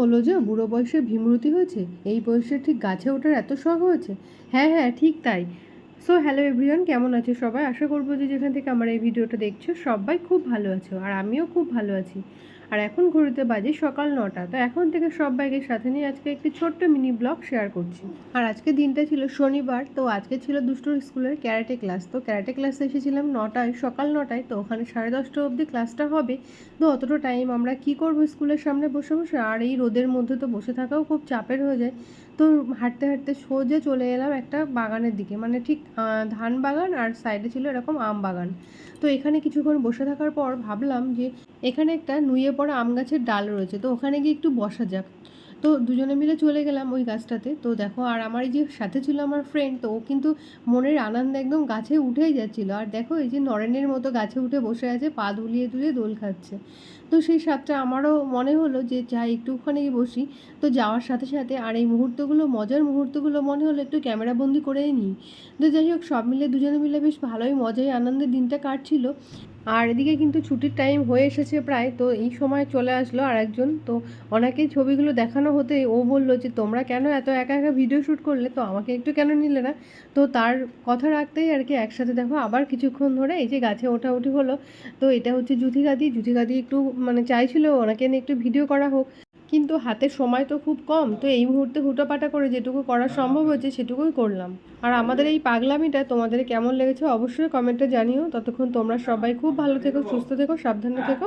বললো যে বুড়ো বয়সে ভীমরতি হয়েছে, এই বয়সে ঠিক গাছে ওঠার এত শখ হয়েছে। হ্যাঁ হ্যাঁ, ঠিক তাই। সো হ্যালো এভরিওয়ান, কেমন আছো সবাই? আশা করবো যে যেখান থেকে আমার এই ভিডিওটা দেখছো সবাই খুব ভালো আছো, আর আমিও খুব ভালো আছি। আর এখন ঘড়িতে বাজে সকাল 9টা, তো এখন থেকে সবাইকে সাথে নিয়ে আজকে একটি ছোট্ট মিনি ব্লগ শেয়ার করছি। আর আজকে দিনটা ছিল শনিবার, তো আজকে ছিল দুষ্টুর স্কুলের ক্যারাটে ক্লাস। তো ক্যারাটে ক্লাসে এসেছিলাম 9টায়, সকাল 9টায়। তো ওখানে 10:30 অবধি ক্লাসটা হবে। তো অতটা টাইম আমরা কি করব স্কুলের সামনে বসে বসে, আর এই রোদের মধ্যে তো বসে থাকাও খুব চাপের হয়ে যায়। তো হাঁটতে হাঁটতে সোজা চলে এলাম একটা বাগানের দিকে, মানে ঠিক ধান বাগান, আর সাইডে ছিল এরকম আম বাগান। তো এখানে কিছুক্ষণ বসে থাকার পর ভাবলাম যে এখানে একটা নুয়ে পড়া আম গাছের ডাল রয়েছে, তো ওখানে গিয়ে একটু বসা যাক। তো দুজনে মিলে চলে গেলাম ওই গাছটাতে। তো দেখো, আর আমার এই যে সাথে ছিল আমার ফ্রেন্ড, তো ও কিন্তু মনের আনন্দে একদম গাছে উঠেই যাচ্ছিল। আর দেখো, এই যে নরেনের মতো গাছে উঠে বসে আছে, পা দুলিয়ে দুলিয়ে দোল খাচ্ছে। তো সেই স্বাদটা আমারও মনে হলো যে যাই একটুখানি বসি। তো যাওয়ার সাথে সাথে আর এই মুহূর্তগুলো, মজার মুহূর্তগুলো মনে হলো একটু ক্যামেরাবন্দি করেই নিই। তো যাই হোক, সব মিলে দুজনে মিলে বেশ ভালোই মজাই আনন্দের দিনটা কাটছিল। আর এদিকে কিন্তু ছুটির টাইম হয়ে এসেছে প্রায়, তো এই সময় চলে আসলো আর একজন। তো অনেকেই ছবিগুলো দেখানো হতে ও বলল যে তোমরা কেন এত একা একা ভিডিও শ্যুট করলে, তো আমাকে একটু কেন নিলে না। তো তার কথা রাখতেই আর কি একসাথে দেখো আবার কিছুক্ষণ ধরে এই যে গাছে ওঠাউঠি হলো। তো এটা হচ্ছে জুথিগাদি একটু মানে চাইছিল ওনাকে নিয়ে একটু ভিডিও করা হোক, কিন্তু হাতে সময় তো খুব কম। তো এই মুহূর্তে হুটোপাটা করে যেটুকু করা সম্ভব হয়েছে সেটুকুই করলাম। আর আমাদের এই পাগলামিটা তোমাদের কেমন লেগেছে অবশ্যই কমেন্টে জানিও। ততক্ষণ তোমরা সবাই খুব ভালো থেকো, সুস্থ থেকো, সাবধানে থেকো।